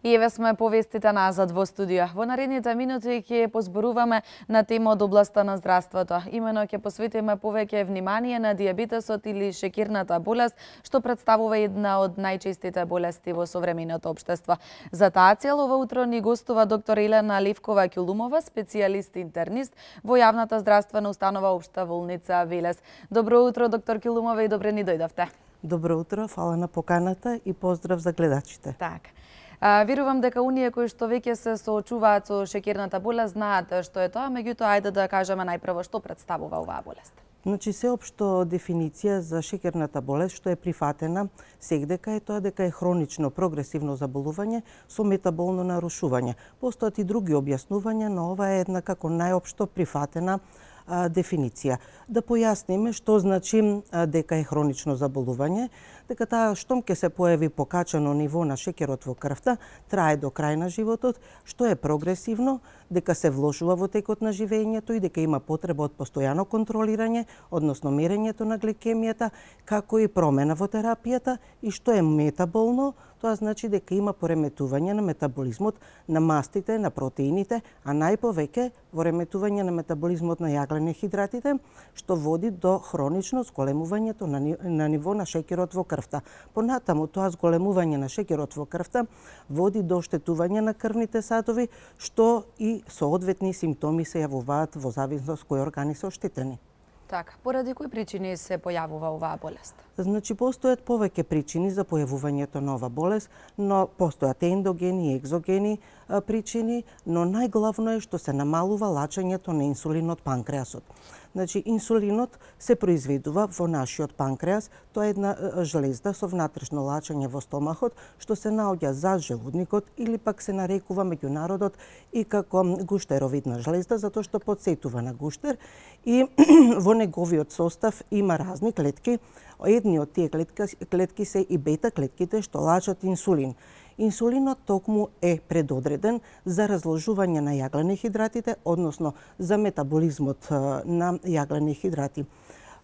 И еве сме повестите назад во студио. Во наредните минути ќе позборуваме на тема од областа на здравството. Имено ќе посветиме повеќе внимание на дијабетесот или шеќерната болест, што представува една од најчестите болести во современото општество. За таа цел ова утро ни гостува доктор Елена Левкова-Ќулумова, специјалист интернист во јавната здравствена установа Општа болница Велес. Добро утро, доктор Ќулумова, и добре ни дојдовте. Добро утро, фала на поканата и поздрав за гледачите. Так. Верувам дека оние кои што веќе се соочуваат со шеќерната болест знаат што е тоа, меѓутоа ајде да кажеме најпрво што представува оваа болест. Значи, сеопшто дефиниција за шеќерната болест што е прифатена сегдека е тоа дека е хронично прогресивно заболување со метаболно нарушување. Постојат и други објаснувања, но ова е една како најопшто прифатена дефиниција. Да појасниме што значи дека е хронично заболување, дека таа штом ќе се појави покачано ниво на шеќерот во крвта, трае до крај на животот, што е прогресивно, дека се вложува во текот на живењето и дека има потреба од постојано контролирање, односно мерењето на гликемијата, како и промена во терапијата, и што е метаболно, тоа значи дека има пореметување на метаболизмот на мастите, на протеините, а најповеќе пореметување на метаболизмот на јаглени хидратите, што води до хронично зголемувањето на ниво на шеќерот во крвта. Понатаму, тоа зголемување на шеќерот во крвта води до оштетување на крвните садови, што и соодветни симптоми се јавуваат во зависност кои органи се оштетени. Така, поради кои причини се појавува оваа болест? Значи, постојат повеќе причини за појавувањето на оваа болест, но постојат ендогени и екзогени причини, но најглавно е што се намалува лачењето на инсулин од панкреасот. Значи, инсулинот се произведува во нашиот панкреас, тоа е една жлезда со внатрешно лачење во стомахот, што се наоѓа зад желудникот или пак се нарекува меѓу народот и како гуштеровидна жлезда, затоа што потсетува на гуштер и во неговиот состав има разни клетки. Едни од тие клетки се и бета клетките што лачат инсулин. Инсулинот токму е предодреден за разложување на јаглени хидратите, односно за метаболизмот на јаглени хидрати.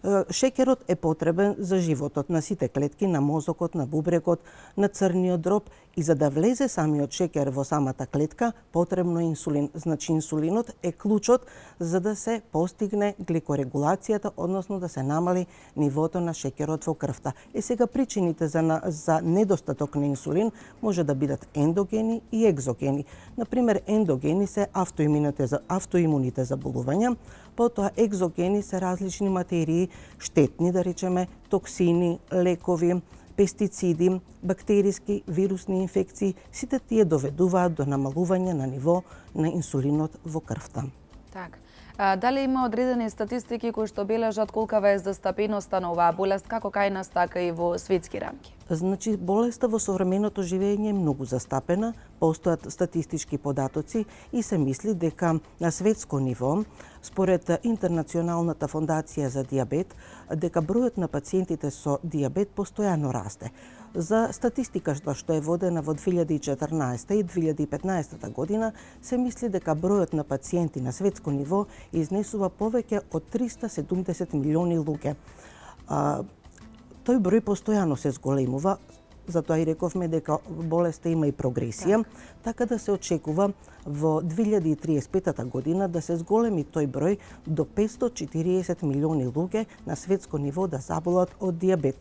Шеќерот е потребен за животот на сите клетки, на мозокот, на бубрегот, на црниот дроб, и за да влезе самиот шеќер во самата клетка, потребно е инсулин. Значи, инсулинот е клучот за да се постигне гликорегулацијата, односно да се намали нивото на шеќерот во крвта. Сега причините за недостаток на инсулин може да бидат ендогени и екзогени. Например, ендогени се автоимуните заболувања, потоа екзогени се различни материи, штетни, да речеме, токсини, лекови, пестициди, бактериски, вирусни инфекции, сите тие доведуваат до намалување на ниво на инсулинот во крвта. Так. Дали има одредени статистики кои што бележат колкава е застапеноста на оваа болест, како кај нас, така и во светски рамки? Значи, болеста во современото живење е многу застапена, постојат статистички податоци и се мисли дека на светско ниво, според Интернационалната фондација за дијабет, дека бројот на пациентите со дијабет постојано расте. За статистика што е водена во 2014 и 2015 година, се мисли дека бројот на пациенти на светско ниво изнесува повеќе од 370 милиони луѓе. Тој број постојано се зголемува, затоа и рековме дека болеста има и прогресија, така да се очекува во 2035 година да се зголеми тој број до 540 милиони луѓе на светско ниво да заболат од дијабет.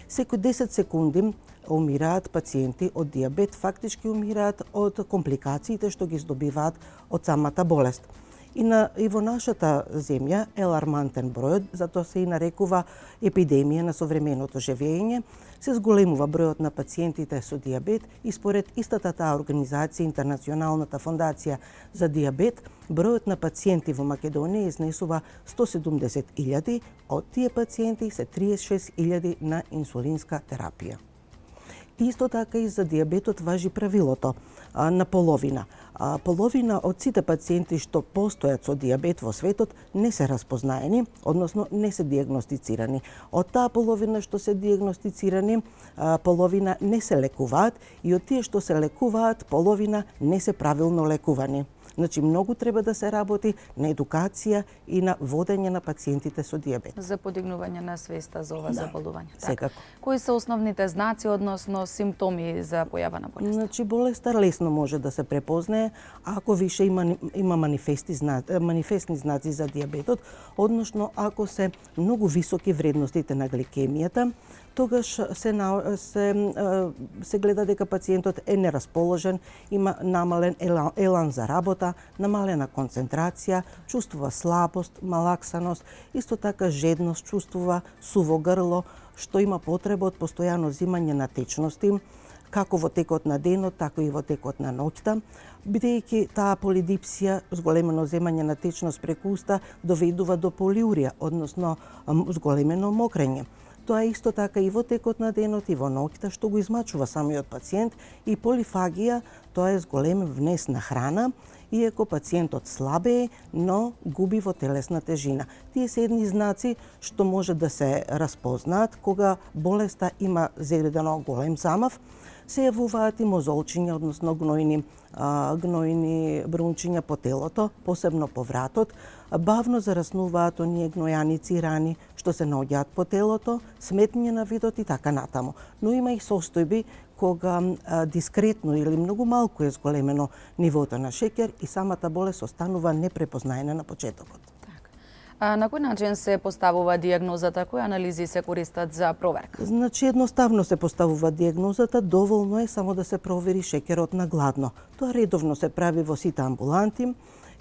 Секој 10 секунди умираат пациенти од дијабет, фактички умираат од компликациите што ги здобиваат од самата болест. И во нашата земја е алармантен бројот, затоа се и нарекува епидемија на современото живење. Се зголемува бројот на пациентите со дијабет и според истата таа организација, Интернационалната фондација за дијабет, бројот на пациенти во Македонија изнесува 170.000, од тие пациенти се 36.000 на инсулинска терапија. Исто така и за дијабетот важи правилото на половина. Половина од сите пациенти што постојат со дијабет во светот не се распознаени, односно не се дијагностицирани. Од таа половина што се дијагностицирани, половина не се лекуваат и од тие што се лекуваат, половина не се правилно лекувани. Значи многу треба да се работи на едукација и на водење на пациентите со дијабет. За подигнување на свеста за ова заболување. Секако. Кои се основните знаци, односно симптоми за појава на болест? Значи болеста лесно може да се препознае ако више има манифестни знаци за дијабетот, односно ако се многу високи вредностите на гликемијата, тогаш се гледа дека пациентот е нерасположен, има намален елан за работа, намалена концентрација, чувствува слабост, малаксаност, исто така жедност, чувствува суво грло, што има потреба од постојано зимање на течности, како во текот на денот, така и во текот на ноќта, бидејќи таа полидипсија, зголемено земање на течност преку уста, доведува до полиурија, односно зголемено мокрење. Тоа е исто така и во текот на денот и во ноќта, што го измачува самиот пациент, и полифагија, тоа е зголем внес на храна, иако пациентот слабее, но губи во телесна тежина. Тие се едни знаци што може да се распознаат кога болеста има заведено голем замав. Се јавуваат и мозолчиња, односно гнојни брунчиња по телото, посебно по вратот. Бавно зараснуваат оние гнојаници и рани што се наоѓаат по телото, сметење на видот и така натаму. Но има и состојби кога дискретно или многу малку е зголемено нивото на шеќер и самата болест останува непрепознаена на почетокот. На кој начин се поставува дијагнозата, кои анализи се користат за проверка? Значи едноставно се поставува дијагнозата, доволно е само да се провери шеќерот на гладно. Тоа редовно се прави во сите амбуланти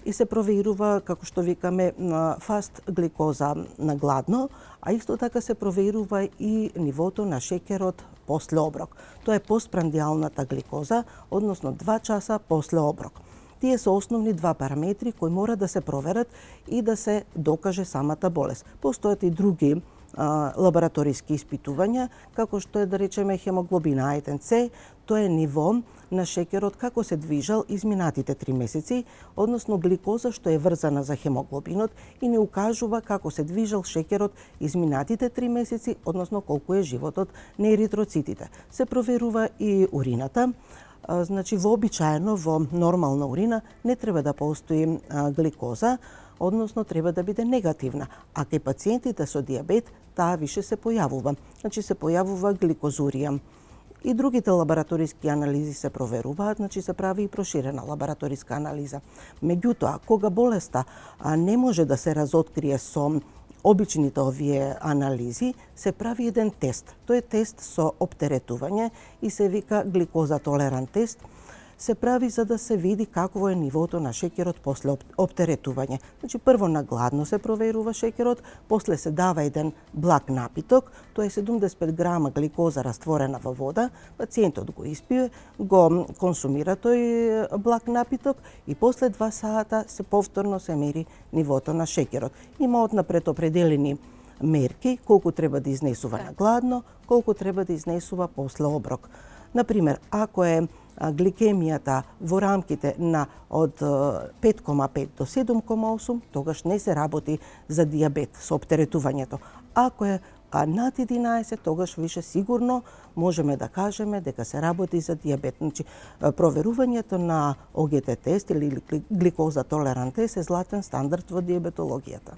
и се проверува, како што викаме, фаст гликоза на гладно, а исто така се проверува и нивото на шеќерот после оброк. Тоа е постпрандијалната гликоза, односно 2 часа после оброк. Тие се основни два параметри кои мора да се проверат и да се докаже самата болест. Постојат и други лабораториски испитувања, како што е, да речеме, хемоглобин А1C, тоа е ниво на шеќерот како се движал изминатите 3 месеци, односно гликоза што е врзана за хемоглобинот и не укажува како се движал шеќерот изминатите 3 месеци, односно колку е животот на еритроцитите. Се проверува и урината. Значи, вообичаено во нормална урина не треба да постои гликоза, односно треба да биде негативна. А кај пациентите со дијабет таа више се појавува. Значи се појавува гликозурија. И другите лабораториски анализи се проверуваат, значи се прави и проширена лабораториска анализа. Меѓутоа, кога болеста не може да се разоткрие со обичните овие анализи, се прави еден тест. Тој е тест со оптеретување и се вика гликоза толерант тест. Се прави за да се види какво е нивото на шеќерот после оптеретување. Значи, прво на гладно се проверува шеќерот, после се дава еден благ напиток, тоа е 75 грама гликоза растворена во вода, пациентот го испие, го консумира тој благ напиток и после 2 сата се повторно се мери нивото на шеќерот. Има однапред определени мерки колку треба да изнесува на гладно, колку треба да изнесува после оброк. Например, ако е гликемијата во рамките на од 5,5 до 7,8, тогаш не се работи за дијабет со оптеретувањето. Ако е над 11, тогаш више сигурно можеме да кажеме дека се работи за дијабет. Значи, проверувањето на ОГТ тест или гликоза толерант тест е златен стандард во дијабетологијата.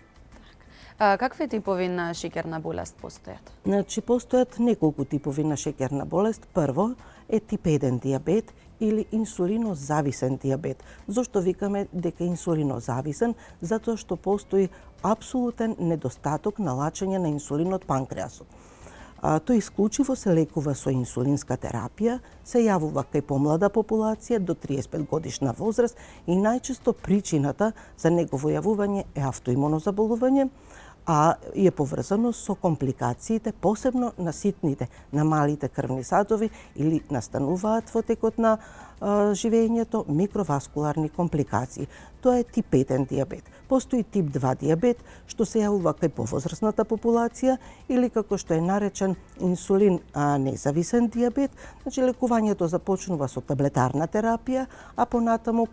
Какви типови на шеќерна болест постојат? Значи, постојат неколку типови на шеќерна болест. Прво е тип 1 дијабет или инсулинозависен дијабет. Зошто викаме дека инсулинозависен? Затоа што постои апсолутен недостаток на лачење на инсулин од панкреасот. Тој исклучиво се лекува со инсулинска терапија, се јавува кај помлада популација до 35 годишна возраст и најчесто причината за негово јавување е автоимуно заболување, а е поврзано со компликациите, посебно на ситните, на малите крвни садови или настануваат во текот на живењето микроваскуларни компликации. Тоа е тип 1 дијабет. Постои тип 2 дијабет, што се јавува кај повозрасната популација или како што е наречен инсулин независен дијабет. Значи, лекувањето започнува со таблетарна терапија, а понатаму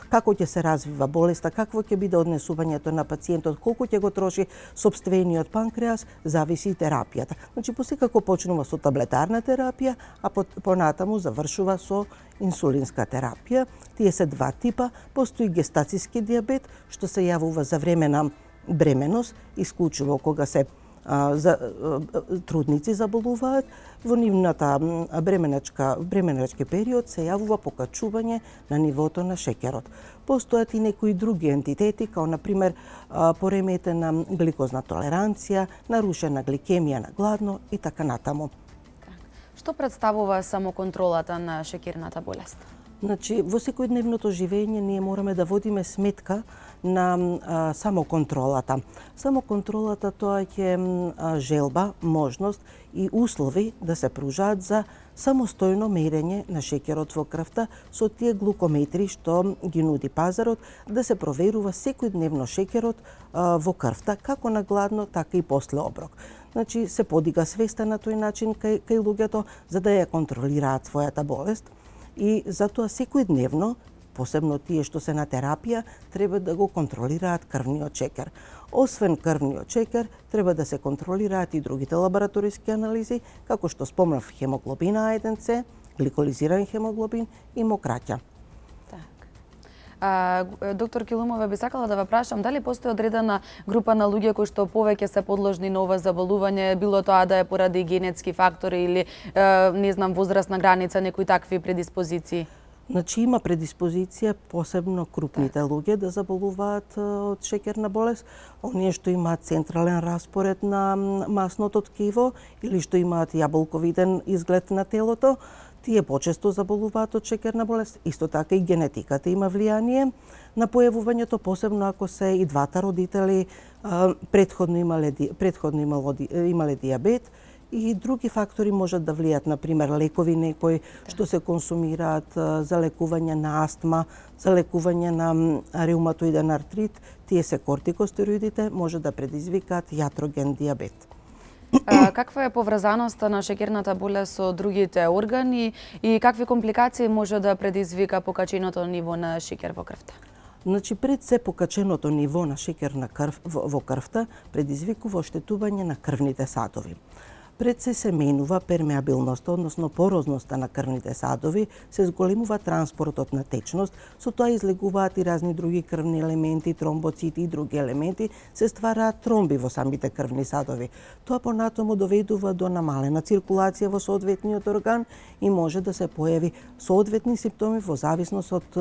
како ќе се развива болеста, какво ќе биде однесувањето на пациентот, колку ќе го троши сопствениот панкреас, зависи и терапијата. Значи, посекако почнува со таблетарна терапија, а понатаму завршува со инсулинска терапија. Тие се два типа. Постои гестацијски дијабет, што се јавува за време на бременост, исклучиво кога се трудници заболуваат. Во нивната бременачки период се јавува покачување на нивото на шеќерот. Постојат и некои други ентитети, као например пореметена гликозна толеранција, нарушена гликемија на гладно и така натаму. Што представува самоконтролата на шеќерната болест? Значи, во секојдневното живење ние мораме да водиме сметка на самоконтролата. Самоконтролата тоа е желба, можност и услови да се пружаат за самостојно мерење на шеќерот во крвта со тие глукометри што ги нуди пазарот, да се проверува секојдневно шеќерот во крвта, како на гладно, така и после оброк. Значи, се подига свеста на тој начин кај луѓето за да ја контролираат својата болест. И затоа секојдневно, посебно тие што се на терапија, треба да го контролираат крвниот шеќер. Освен крвниот шеќер, треба да се контролираат и другите лабораториски анализи, како што спомнав хемоглобин А1С, гликолизиран хемоглобин и мокраќа. Доктор Килумова, би сакала да ве прашам дали постои одредена група на луѓе кои што повеќе се подложни на ова заболување, било тоа да е поради генетски фактори или не знам возрастна граница, некои такви предиспозиции? Значи има предиспозиција посебно крупните луѓе да заболуваат од шеќерна болест, оние што имаат централен распоред на масното ткиво или што имаат јаболковиден изглед на телото. Тие почесто заболуваат од шеќерна болест, исто така и генетиката има влијание на појавувањето, посебно ако се и двата родители претходно имале дијабет, и други фактори можат да влијат, например лекови некои што се консумираат за лекување на астма, за лекување на реуматоиден артрит, тие се кортикостероидите, може да предизвикаат јатроген дијабет. Каква е поврзаноста на шеќерната болест со другите органи и какви компликации може да предизвика покаченото ниво на шеќер во крвта? Значи, пред се покаченото ниво на шеќер во крвта предизвикува оштетување на крвните садови. Пред се менува пермеабилноста, односно порозноста на крвните садови, се зголемува транспортот на течност, со тоа излегуваат и разни други крвни елементи, тромбоцити и други елементи, се ствараат тромби во самите крвни садови. Тоа понатаму доведува до намалена циркулација во соодветниот орган и може да се појави соодветни симптоми во зависност од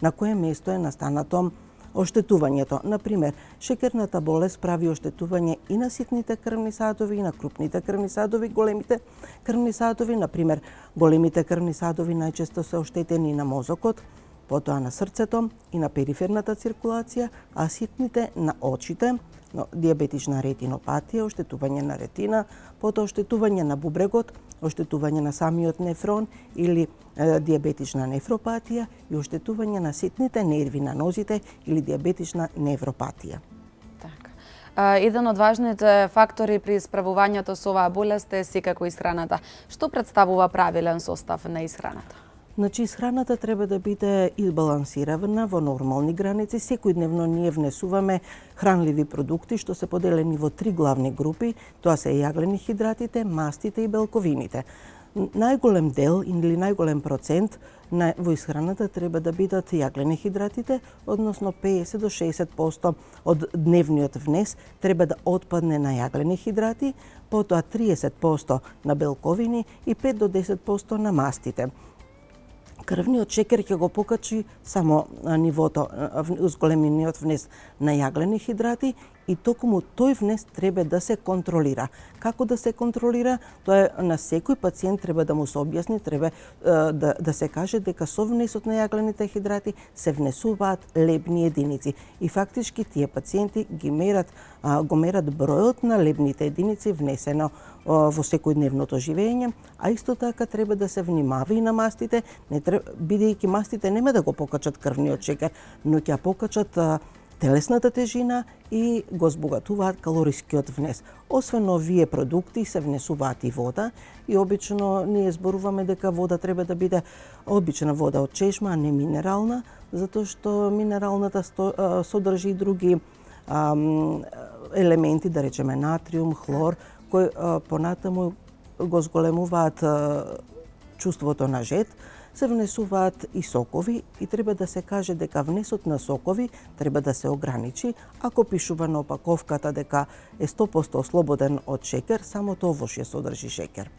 на кое место е настанато оштетувањето. Например, шеќерната болест прави оштетување и на ситните крвни садови и на крупните крвни садови, големите крвни садови. Например, големите крвни садови најчесто се оштетени на мозокот, потоа на срцето и на периферната циркулација, а ситните на очите, дијабетична ретинопатија, оштетување на ретина, потоа оштетување на бубрегот, оштетување на самиот нефрон или дијабетична нефропатија и оштетување на ситните нерви на нозите или дијабетична невропатија. Еден од важните фактори при исправувањето со оваа болест е секако исхраната. Што представува правилен состав на исхраната? Значи, исхраната треба да биде избалансирана во нормални граници. Секојдневно ние внесуваме хранливи продукти што се поделени во три главни групи. Тоа се јаглени хидратите, мастите и белковините. Најголем дел или најголем процент во исхраната треба да бидат јаглени хидратите, односно 50 до 60% од дневниот внес треба да отпадне на јаглени хидрати, потоа 30% на белковини и 5 до 10% на мастите. Крвниот шеќер ќе го покачи само нивото, зголемениот внес на јаглени хидрати и токму тој внес треба да се контролира. Како да се контролира? Тоа е на секој пациент треба да му се објасни, треба да се каже дека со внесот на јаглените хидрати се внесуваат лебни единици и фактички тие пациенти го мерат бројот на лебните единици внесено во секојдневното живење, а исто така треба да се внимава и на мастите, бидејќи мастите нема да го покачат крвниот шеќер, но ќе покачат телесната тежина и го збогатуваат калорискиот внес. Освен овие продукти се внесуваат и вода и обично ние зборуваме дека вода треба да биде обична вода од чешма, а не минерална, затоа што минералната содржи други елементи, да речеме натриум, хлор, кои понатаму го зголемуваат чувството на жед. се внесуваат и сокови и треба да се каже дека внесот на сокови треба да се ограничи. Ако пишува на опаковката дека е 100% слободен од шекер, само тоа овош ја содржи шекер.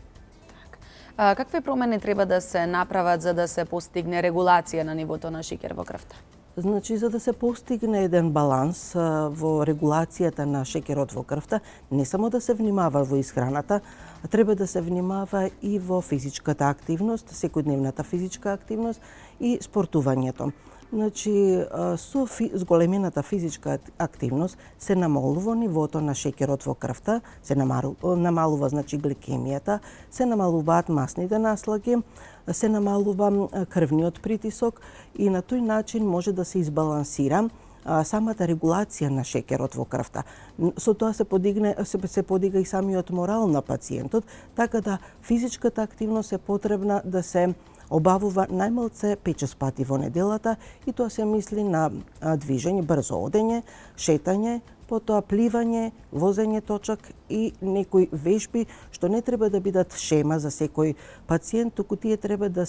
Какви промени треба да се направат за да се постигне регулација на нивото на шекер во крвта? Значи, за да се постигне еден баланс во регулацијата на шекерот во крвта, не само да се внимава во исхраната, треба да се внимава и во физичката активност, секојдневната физичка активност и спортувањето. Значи, со зголемената физичка активност се намалува нивото на шекерот во крвта, се намалува значи гликемијата, се намалуваат масните наслаги, се намалува крвниот притисок и на тој начин може да се избалансира самата регулација на шекерот во крвта. Со тоа се подига и самиот морал на пациентот, така да физичката активност е потребна да се обавува најмалце 5-6 пати во неделата и тоа се мисли на движење, брзо одење, шетање, потоа пливање, возење точак и некои вежби што не треба да бидат шема за секој пациент, туку тие треба да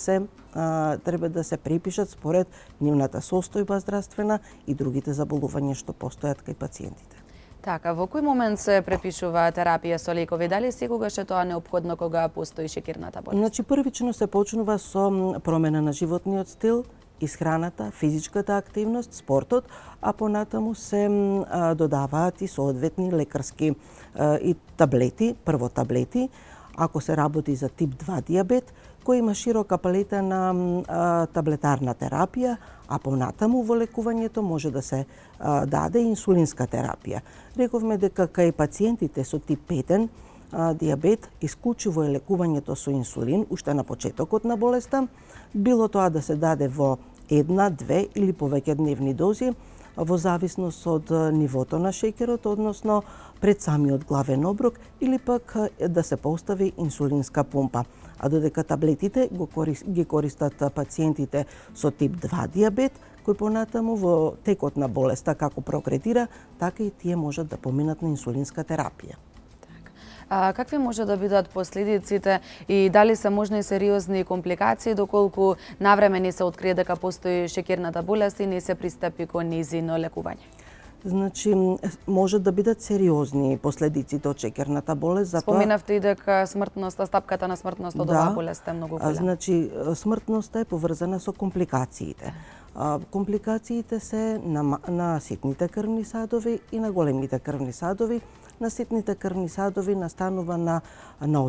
се препишат според нивната состојба здравствена и другите заболувања што постојат кај пациентите. Така, во кој момент се препишува терапија со лекови? Дали секогаш е тоа неопходно кога постои шекерната болест? Значи, првично се почнува со промена на животниот стил, исхраната, физичката активност, спортот, а понатаму се додаваат и соодветни лекарски и таблети, прво таблети, ако се работи за тип 2 диабет, кој има широка палета на таблетарна терапија, а понатаму во лекувањето може да се даде инсулинска терапија. Рековме дека кај пациентите со тип 5 диабет исклучиво е лекувањето со инсулин, уште на почетокот на болеста, било тоа да се даде во 1, 2 или повеќе дневни дози, во зависност од нивото на шекерот, односно пред самиот главен оброк, или пак да се постави инсулинска пумпа. А додека таблетите ги користат пациентите со тип 2 диабет, кој понатаму во текот на болеста како прогредира, така и тие можат да поминат на инсулинска терапија. Какви може да бидат последиците и дали се можни сериозни компликации доколку навреме не се открие дека постои шекерната болест и не се пристапи кон нејзино лекување? Значи, може да бидат сериозни последиците од шекерната болест. Споминавте и дека стапката на смртност од оваа болест е многу голема. Значи, смртноста е поврзана со компликациите. Компликациите се на ситните крвни садови и на големите крвни садови. На ситните крвни садови настанува на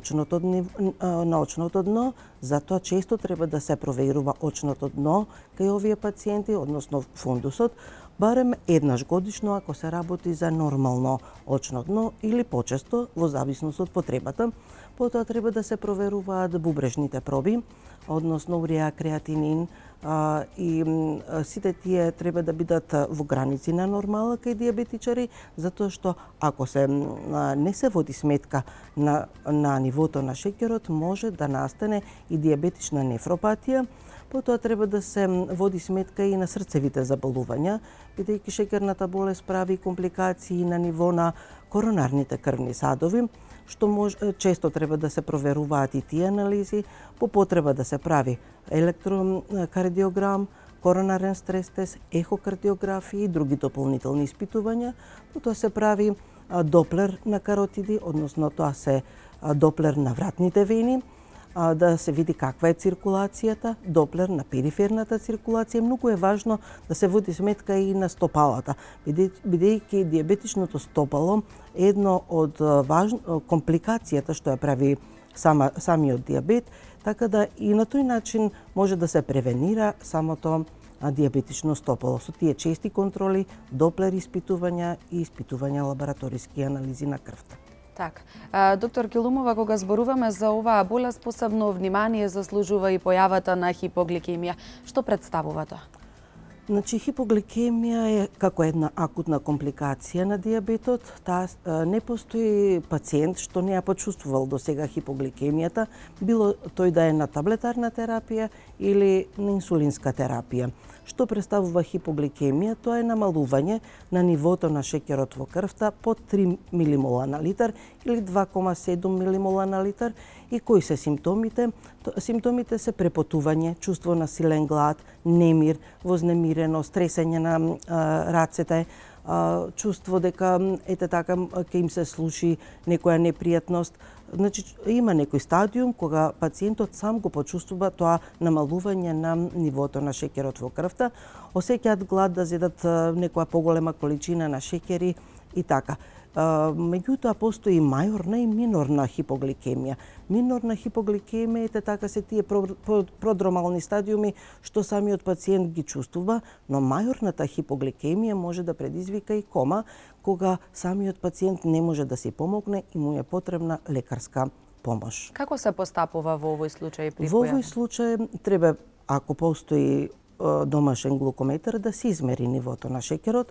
очното дно, затоа често треба да се проверува очното дно кај овие пациенти, односно фундусот, барем еднаш годишно ако се работи за нормално очно дно или почесто во зависност од потребата. Потоа треба да се проверуваат бубрежните проби, односно уреа, креатинин и сите тие треба да бидат во граници на нормала кај диабетичари, затоа што ако не се води сметка на нивото на шекерот, може да настане и диабетична нефропатија. Потоа треба да се води сметка и на срцевите заболувања, бидејќи шекерната болест прави компликации на ниво на коронарните крвни садови, што често треба да се проверуваат и тие анализи, по потреба да се прави електрокардиограм, коронарен стрес тест, ехокардиографија и други дополнителни испитувања. Потоа се прави доплер на каротиди, односно тоа се доплер на вратните вени, да се види каква е циркулацијата, доплер на периферната циркулација. Многу е важно да се води сметка и на стопалата, бидејќи диабетичното стопало е едно од компликацијата што ја прави самиот диабет, така да и на тој начин може да се превенира самото диабетично стопало со тие чести контроли, доплер испитувања и испитувања лабораториски анализи на крвта. Така. Доктор Килумова, кога зборуваме за оваа болест, посебно внимание заслужува и појавата на хипогликемија. Што представува тоа? Значи, хипогликемија е како една акутна компликација на диабетот. Не постои пациент што не ја почувствувал до сега хипогликемијата, било тој да е на таблетарна терапија или на инсулинска терапија. Што представува хипогликемија? Тоа е намалување на нивото на шеќерот во крвта под 3 милимола на литар или 2,7 милимола на литар. И кои се симптомите? Симптомите се препотување, чувство на силен глад, немир, вознемиреност, тресење на рацете, чувство дека ете така ќе им се случи некоја непријатност. Значи има некој стадиум кога пациентот сам го почувствува тоа намалување на нивото на шеќерот во крвта, осеќаат глад да зедат некоја поголема количина на шеќери и така. Меѓутоа постои мајорна и минорна хипогликемија. Минорна хипогликемија е така се тие продромални стадиуми што самиот пациент ги чувствува, но мајорната хипогликемија може да предизвика и кома кога самиот пациент не може да си помогне и му е потребна лекарска помош. Како се постапува во овој случај при Во овој случај треба, ако постои домашен глукометар, да се измери нивото на шеќерот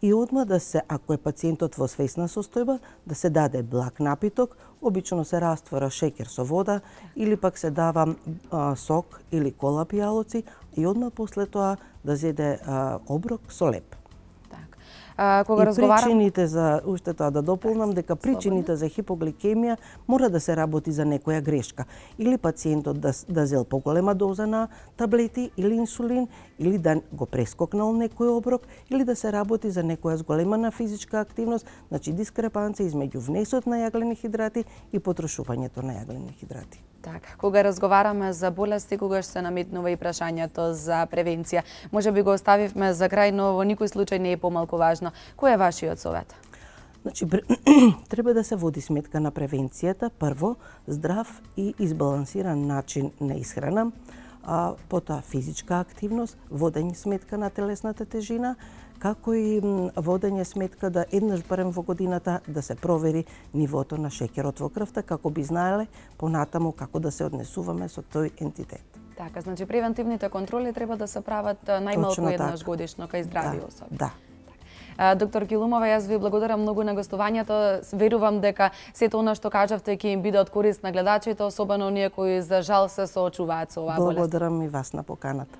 и одма да се, ако е пациентот во свесна состојба, да се даде благ напиток, обично се раствора шеќер со вода или пак се дава сок или кола пијалоци и одма после тоа да зеде оброк со леп. Кога разговарам... Причините за, уште тоа да дополнам, дека причините за хипогликемија мора да се работи за некоја грешка. Или пациентот да зел поголема доза на таблети или инсулин, или да го прескокнал некој оброк, или да се работи за некоја зголемена физичка активност, значи дискрепанција измеѓу внесот на јаглени хидрати и потрошувањето на јаглени хидрати. Така, кога разговараме за болести, когаш се наметнува и прашањето за превенција. Може би го оставивме за крај, но во никој случај не е помалку важно. Кој е вашиот совет? Значи, треба да се води сметка на превенцијата. Прво, здрав и избалансиран начин на исхрана, потоа физичка активност, водење сметка на телесната тежина, како и водење сметка да еднаш барем во годината да се провери нивото на шеќерот во крвта, како би знаеле понатаму како да се однесуваме со тој ентитет. Така, значи превентивните контроли треба да се прават најмалку еднаш годишно кај здрави особи. Да. Доктор Килумова, јас ви благодарам многу на гостувањето. Верувам дека сето она што кажавте ќе им биде од корист на гледачите, особено оние кои за жал се соочуваат со оваа болест. Благодарам и вас на поканата.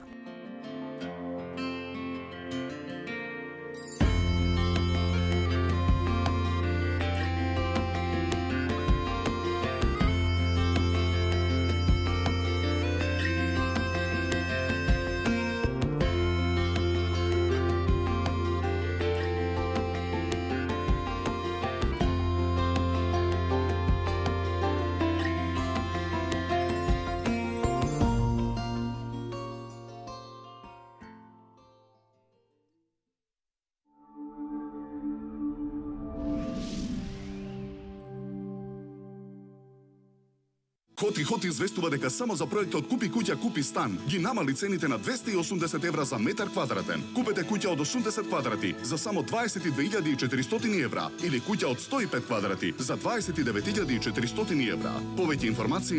Хот известува дека само за проектот Купи куќа, купи стан ги намали цените на 280 евра за метар квадратен. Купете куќа од 80 квадрати за само 22.400 евра или куќа од 105 квадрати за 29.400 евра. Повеќе информации